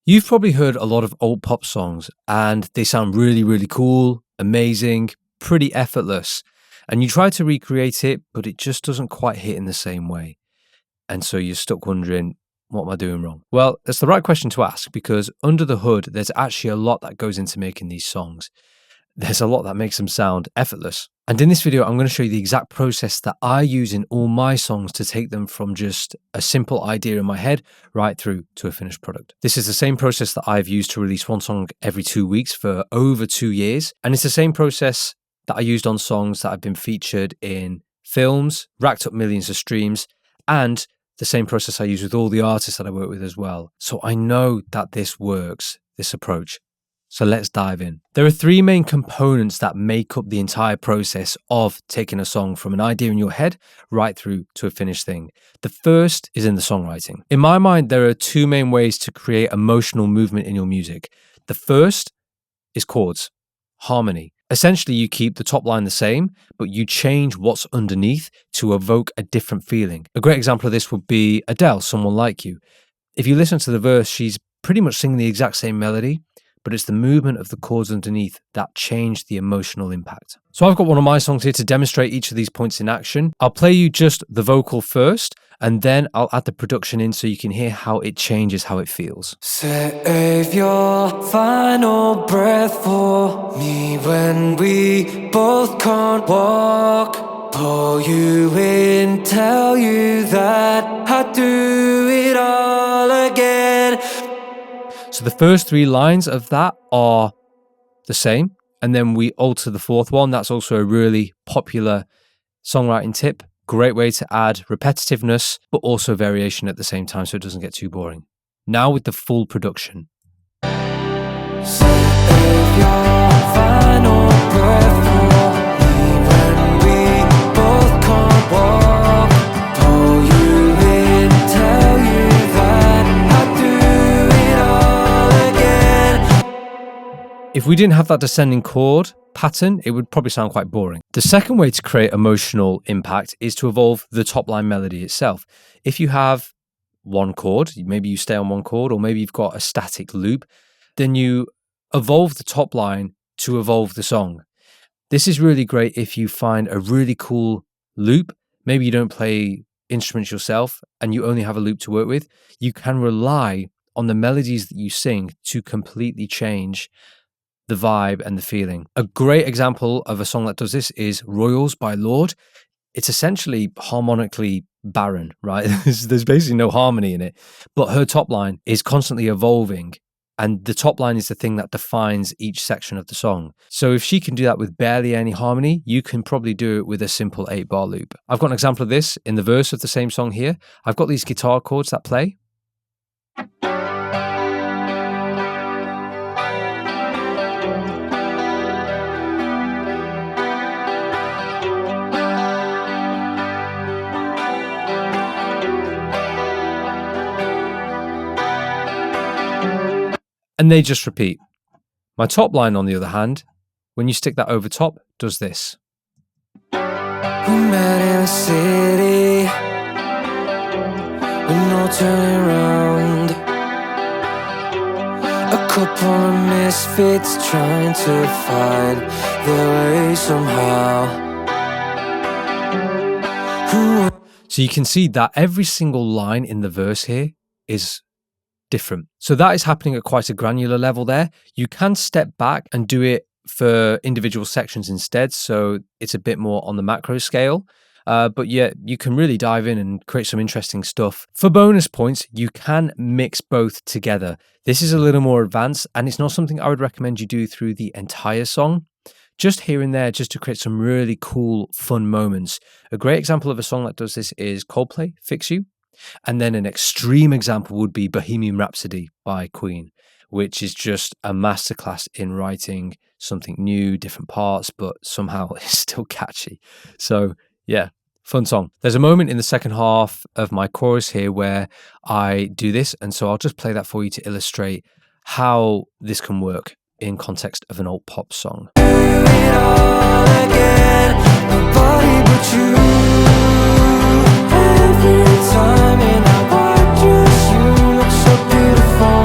You've probably heard a lot of old pop songs and they sound really, really cool, amazing, pretty effortless. And you try to recreate it, but it just doesn't quite hit in the same way. And so you're stuck wondering, what am I doing wrong? Well, that's the right question to ask because under the hood, there's actually a lot that goes into making these songs. There's a lot that makes them sound effortless. And in this video, I'm going to show you the exact process that I use in all my songs to take them from just a simple idea in my head right through to a finished product. This is the same process that I've used to release one song every 2 weeks for over 2 years. And it's the same process that I used on songs that have been featured in films, racked up millions of streams, and the same process I use with all the artists that I work with as well. So I know that this works, this approach. So let's dive in. There are 3 main components that make up the entire process of taking a song from an idea in your head right through to a finished thing. The first is in the songwriting. In my mind, there are 2 main ways to create emotional movement in your music. The first is chords, harmony. Essentially, you keep the top line the same, but you change what's underneath to evoke a different feeling. A great example of this would be Adele, Someone Like You. If you listen to the verse, she's pretty much singing the exact same melody, but it's the movement of the chords underneath that change the emotional impact. So I've got one of my songs here to demonstrate each of these points in action. I'll play you just the vocal first, and then I'll add the production in so you can hear how it changes how it feels. Save your final breath for me when we both can't walk. Pull you in, tell you that I'd do it all again. So the first 3 lines of that are the same, and then we alter the 4th one. That's also a really popular songwriting tip. Great way to add repetitiveness, but also variation at the same time so it doesn't get too boring. Now with the full production. Save your final breath for me when we both can't walk. Pull you in, tell you that I'd do it all again. If we didn't have that descending chord pattern, it would probably sound quite boring. The second way to create emotional impact is to evolve the top line melody itself. If you have one chord, maybe you stay on one chord, or maybe you've got a static loop, then you evolve the top line to evolve the song. This is really great if you find a really cool loop. Maybe you don't play instruments yourself and you only have a loop to work with. You can rely on the melodies that you sing to completely change the vibe and the feeling. A great example of a song that does this is Royals by Lorde. It's essentially harmonically barren, right? There's basically no harmony in it, but her top line is constantly evolving, and the top line is the thing that defines each section of the song. So if she can do that with barely any harmony, you can probably do it with a simple 8-bar loop. I've got an example of this in the verse of the same song here. I've got these guitar chords that play. And they just repeat. My top line, on the other hand, when you stick that over top, does this. We met in a city with no turning around. A couple of misfits trying to find their way somehow. So you can see that every single line in the verse here is different. So that is happening at quite a granular level there. You can step back and do it for individual sections instead, so it's a bit more on the macro scale. But yeah, you can really dive in and create some interesting stuff. For bonus points, you can mix both together. This is a little more advanced, and it's not something I would recommend you do through the entire song. Just here and there, just to create some really cool, fun moments. A great example of a song that does this is Coldplay, Fix You. And then an extreme example would be Bohemian Rhapsody by Queen, which is just a masterclass in writing something new, different parts, but somehow it's still catchy. So yeah, fun song. There's a moment in the second half of my chorus here where I do this, and so I'll just play that for you to illustrate how this can work in context of an old pop song. Do it all again, nobody but you. Every time and I watch you, you look so beautiful.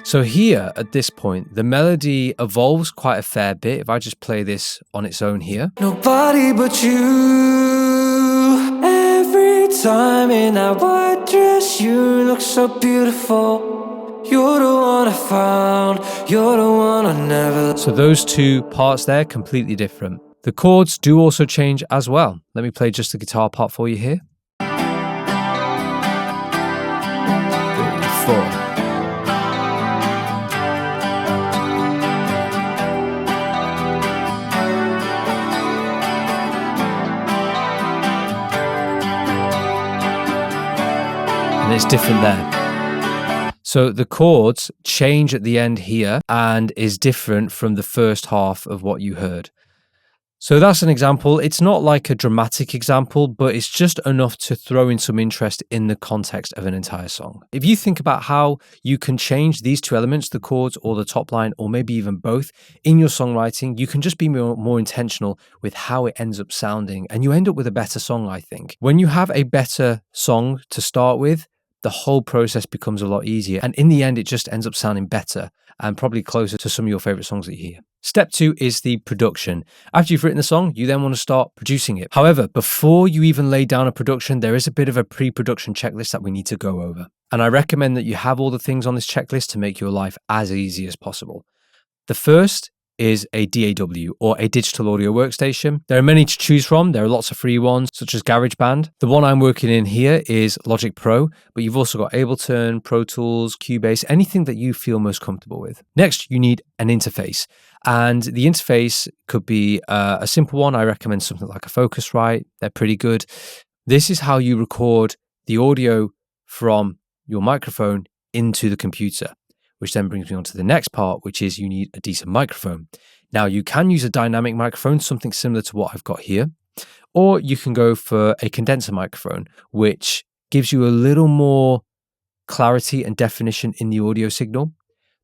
So here, at this point, the melody evolves quite a fair bit. If I just play this on its own here. Nobody but you. Every time in that white dress, you look so beautiful. You're the one I found. You're the one I never. So those two parts there, completely different. The chords do also change as well. Let me play just the guitar part for you here. 34. And it's different there. So the chords change at the end here and is different from the first half of what you heard. So that's an example. It's not like a dramatic example, but it's just enough to throw in some interest in the context of an entire song. If you think about how you can change these two elements, the chords or the top line, or maybe even both, in your songwriting, you can just be more intentional with how it ends up sounding, and you end up with a better song, I think. When you have a better song to start with, the whole process becomes a lot easier. And in the end, it just ends up sounding better and probably closer to some of your favorite songs that you hear. Step 2 is the production. After you've written the song, you then want to start producing it. However, before you even lay down a production, there is a bit of a pre-production checklist that we need to go over. And I recommend that you have all the things on this checklist to make your life as easy as possible. The first is a DAW, or a digital audio workstation. There are many to choose from. There are lots of free ones, such as GarageBand. The one I'm working in here is Logic Pro, but you've also got Ableton, Pro Tools, Cubase, anything that you feel most comfortable with. Next, you need an interface. And the interface could be a simple one. I recommend something like a Focusrite. They're pretty good. This is how you record the audio from your microphone into the computer, which then brings me on to the next part, which is you need a decent microphone. Now, you can use a dynamic microphone, something similar to what I've got here, or you can go for a condenser microphone, which gives you a little more clarity and definition in the audio signal.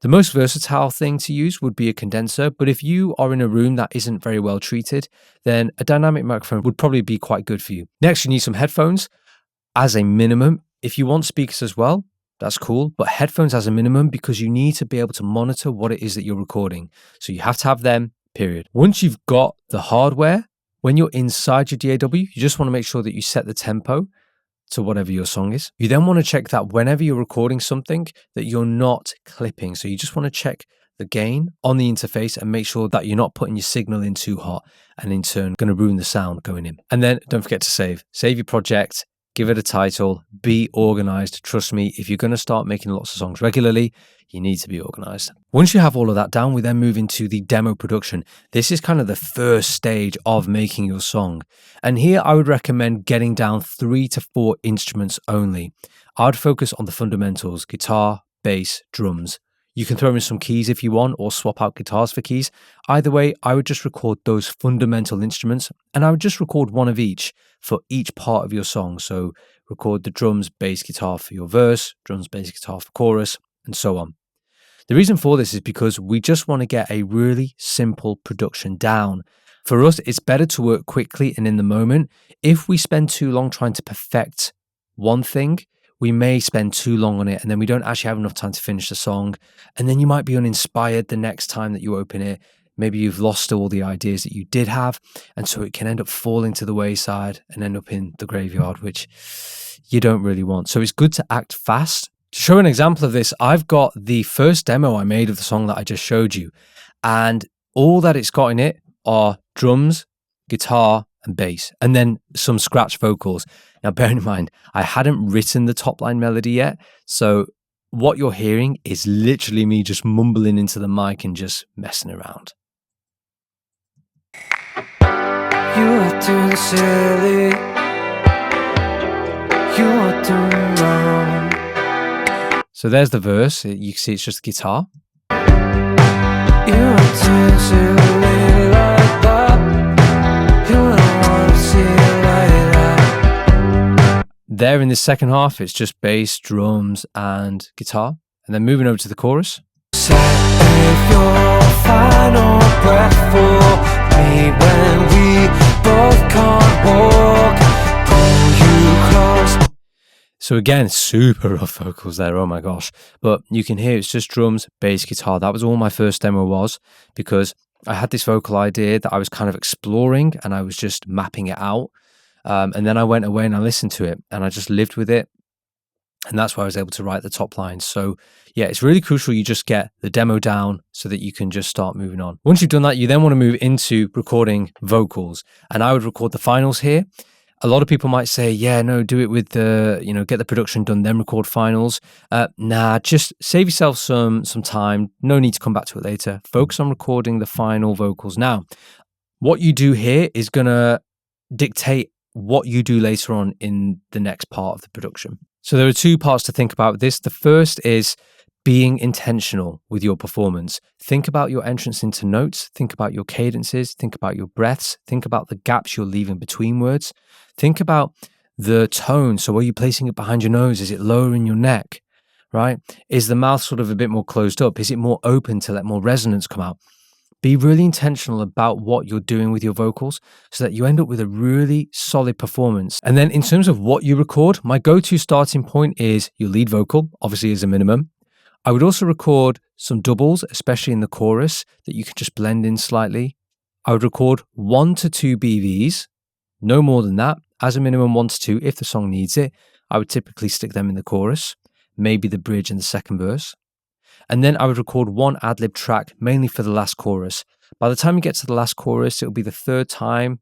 The most versatile thing to use would be a condenser, but if you are in a room that isn't very well treated, then a dynamic microphone would probably be quite good for you. Next, you need some headphones as a minimum. If you want speakers as well, that's cool, but headphones as a minimum, because you need to be able to monitor what it is that you're recording. So you have to have them, period. Once you've got the hardware, when you're inside your DAW, you just want to make sure that you set the tempo to whatever your song is. You then want to check that whenever you're recording something, that you're not clipping. So you just want to check the gain on the interface and make sure that you're not putting your signal in too hot and in turn going to ruin the sound going in. And then don't forget to save your project. Give it a title, be organized. Trust me, if you're going to start making lots of songs regularly, you need to be organized. Once you have all of that down, we then move into the demo production. This is kind of the first stage of making your song. And here I would recommend getting down 3 to 4 instruments only. I'd focus on the fundamentals: guitar, bass, drums. You can throw in some keys if you want, or swap out guitars for keys. Either way, I would just record those fundamental instruments, and I would just record one of each for each part of your song. So record the drums, bass, guitar for your verse, drums, bass, guitar for chorus, and so on. The reason for this is because we just want to get a really simple production down. For us, it's better to work quickly and in the moment. If we spend too long trying to perfect one thing, we may spend too long on it, and then we don't actually have enough time to finish the song. And then you might be uninspired the next time that you open it. Maybe you've lost all the ideas that you did have, and so it can end up falling to the wayside and end up in the graveyard, which you don't really want. So it's good to act fast. To show an example of this, I've got the first demo I made of the song that I just showed you, and all that it's got in it are drums, guitar, and bass, and then some scratch vocals. Now, bear in mind, I hadn't written the top line melody yet, so what you're hearing is literally me just mumbling into the mic and just messing around. You are too silly. You are too wrong. So there's the verse. You can see it's just guitar. You are too silly like that. You don't want to see it like that. There in the second half, it's just bass, drums, and guitar. And then moving over to the chorus. Save your final breath for me when we both can't walk. Pull you close. So again, super rough vocals there, oh my gosh. But you can hear it's just drums, bass, guitar. That was all my first demo was, because I had this vocal idea that I was kind of exploring and I was just mapping it out. And then I went away and I listened to it and I just lived with it. And that's why I was able to write the top lines. So yeah, it's really crucial you just get the demo down so that you can just start moving on. Once you've done that, you then want to move into recording vocals. And I would record the finals here. A lot of people might say, yeah, no, do it with the, get the production done, then record finals. Nah, just save yourself some time. No need to come back to it later. Focus on recording the final vocals now. What you do here is going to dictate what you do later on in the next part of the production. So there are two parts to think about with this. The first is being intentional with your performance. Think about your entrance into notes, think about your cadences, think about your breaths, think about the gaps you're leaving between words. Think about the tone. So are you placing it behind your nose? Is it lower in your neck, right? Is the mouth sort of a bit more closed up? Is it more open to let more resonance come out? Be really intentional about what you're doing with your vocals so that you end up with a really solid performance. And then in terms of what you record, my go-to starting point is your lead vocal, obviously as a minimum. I would also record some doubles, especially in the chorus, that you can just blend in slightly. I would record 1 to 2 BVs, no more than that, as a minimum 1 to 2 if the song needs it. I would typically stick them in the chorus, maybe the bridge and the second verse. And then I would record 1 ad-lib track, mainly for the last chorus. By the time you get to the last chorus, it'll be the third time,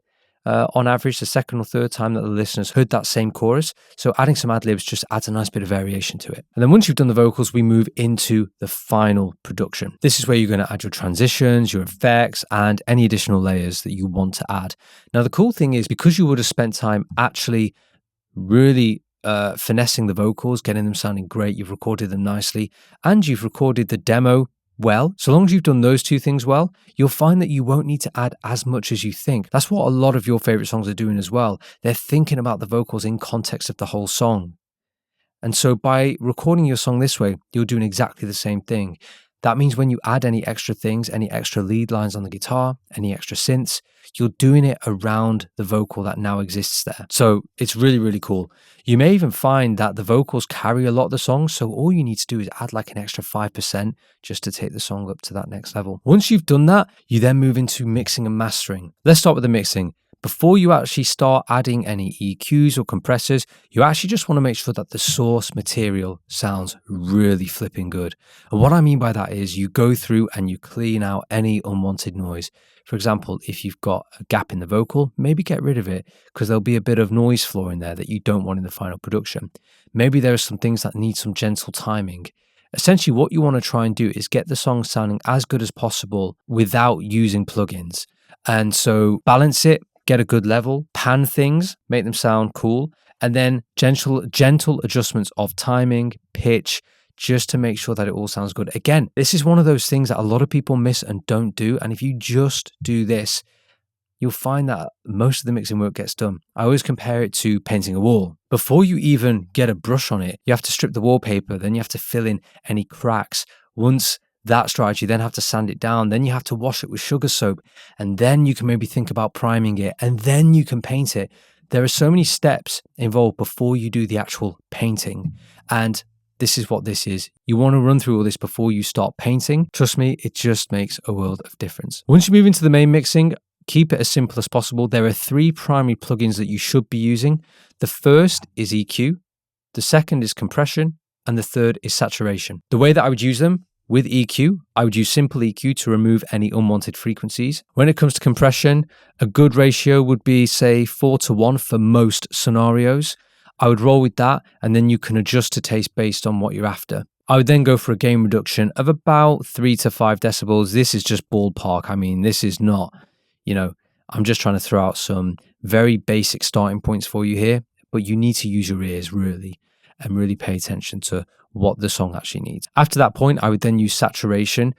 on average, the second or third time that the listeners heard that same chorus. So adding some ad-libs just adds a nice bit of variation to it. And then once you've done the vocals, we move into the final production. This is where you're going to add your transitions, your effects, and any additional layers that you want to add. Now, the cool thing is, because you would have spent time actually really finessing the vocals, getting them sounding great, you've recorded them nicely, and you've recorded the demo well. So long as you've done those two things well, you'll find that you won't need to add as much as you think. That's what a lot of your favorite songs are doing as well. They're thinking about the vocals in context of the whole song. And so by recording your song this way, you're doing exactly the same thing. That means when you add any extra things, any extra lead lines on the guitar, any extra synths, you're doing it around the vocal that now exists there. So it's really, really cool. You may even find that the vocals carry a lot of the song, so all you need to do is add like an extra 5% just to take the song up to that next level. Once you've done that, you then move into mixing and mastering. Let's start with the mixing. Before you actually start adding any EQs or compressors, you actually just want to make sure that the source material sounds really flipping good. And what I mean by that is you go through and you clean out any unwanted noise. For example, if you've got a gap in the vocal, maybe get rid of it because there'll be a bit of noise floor in there that you don't want in the final production. Maybe there are some things that need some gentle timing. Essentially, what you want to try and do is get the song sounding as good as possible without using plugins. And so balance it. Get a good level, pan things, make them sound cool, and then gentle adjustments of timing, pitch, just to make sure that it all sounds good. Again, this is one of those things that a lot of people miss and don't do. And if you just do this, you'll find that most of the mixing work gets done. I always compare it to painting a wall. Before you even get a brush on it, you have to strip the wallpaper, then you have to fill in any cracks. Once that's dried, you then have to sand it down, then you have to wash it with sugar soap, and then you can maybe think about priming it, and then you can paint it. There are so many steps involved before you do the actual painting, and this is what this is. You want to run through all this before you start painting. Trust me, it just makes a world of difference. Once you move into the main mixing, keep it as simple as possible. There are 3 primary plugins that you should be using. The first is EQ, the second is compression, and the third is saturation. The way that I would use them: with EQ, I would use simple EQ to remove any unwanted frequencies. When it comes to compression, a good ratio would be, say, 4:1 for most scenarios. I would roll with that, and then you can adjust to taste based on what you're after. I would then go for a gain reduction of about 3 to 5 decibels. This is just ballpark. I mean, this is not, I'm just trying to throw out some very basic starting points for you here, but you need to use your ears really and really pay attention to what the song actually needs. After that point, I would then use saturation.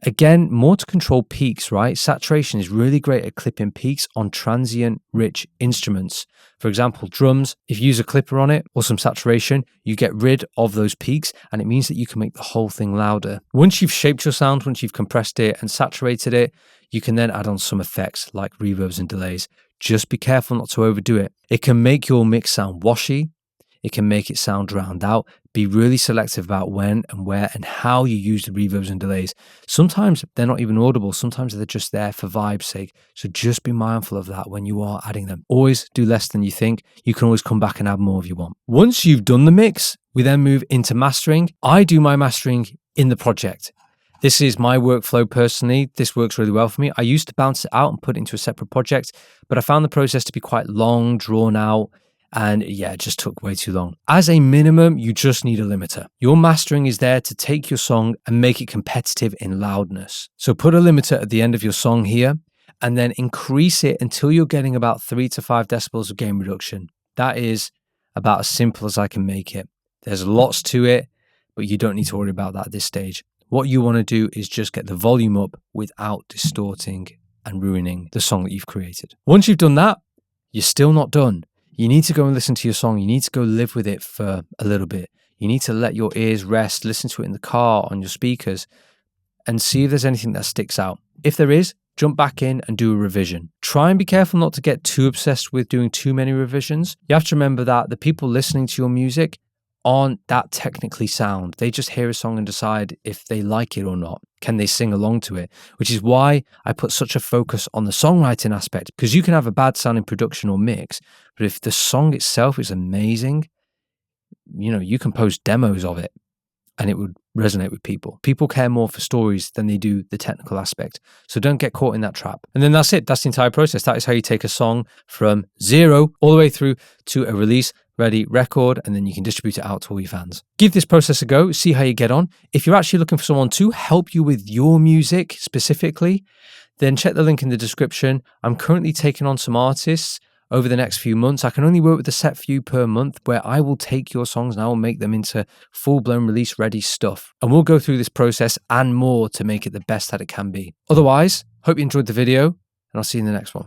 Again, more to control peaks, right? Saturation is really great at clipping peaks on transient rich instruments. For example, drums, if you use a clipper on it or some saturation, you get rid of those peaks and it means that you can make the whole thing louder. Once you've shaped your sound, once you've compressed it and saturated it, you can then add on some effects like reverbs and delays. Just be careful not to overdo it. It can make your mix sound washy. it can make it sound drowned out. Be really selective about when and where and how you use the reverbs and delays. Sometimes they're not even audible. Sometimes they're just there for vibe's sake. So just be mindful of that when you are adding them. Always do less than you think. You can always come back and add more if you want. Once you've done the mix, we then move into mastering. I do my mastering in the project. This is my workflow personally. This works really well for me. I used to bounce it out and put it into a separate project, but I found the process to be quite long, drawn out, and yeah, it just took way too long. As a minimum, you just need a limiter. Your mastering is there to take your song and make it competitive in loudness. So put a limiter at the end of your song here, and then increase it until you're getting about 3 to 5 decibels of gain reduction. That is about as simple as I can make it. There's lots to it, but you don't need to worry about that at this stage. What you want to do is just get the volume up without distorting and ruining the song that you've created. Once you've done that, you're still not done. You need to go and listen to your song. You need to go live with it for a little bit. You need to let your ears rest, listen to it in the car, on your speakers, and see if there's anything that sticks out. If there is, jump back in and do a revision. Try and be careful not to get too obsessed with doing too many revisions. You have to remember that the people listening to your music aren't that technically sound. They just hear a song and decide if they like it or not. Can they sing along to it? Which is why I put such a focus on the songwriting aspect, because you can have a bad sounding production or mix, but if the song itself is amazing, you can post demos of it and it would resonate with people. People care more for stories than they do the technical aspect. So don't get caught in that trap. And then that's it. That's the entire process. That is how you take a song from zero all the way through to a release ready record, and then you can distribute it out to all your fans. Give this process a go, see how you get on. If you're actually looking for someone to help you with your music specifically, then check the link in the description. I'm currently taking on some artists over the next few months. I can only work with a set few per month, where I will take your songs and I will make them into full-blown release ready stuff. And we'll go through this process and more to make it the best that it can be. Otherwise, hope you enjoyed the video, and I'll see you in the next one.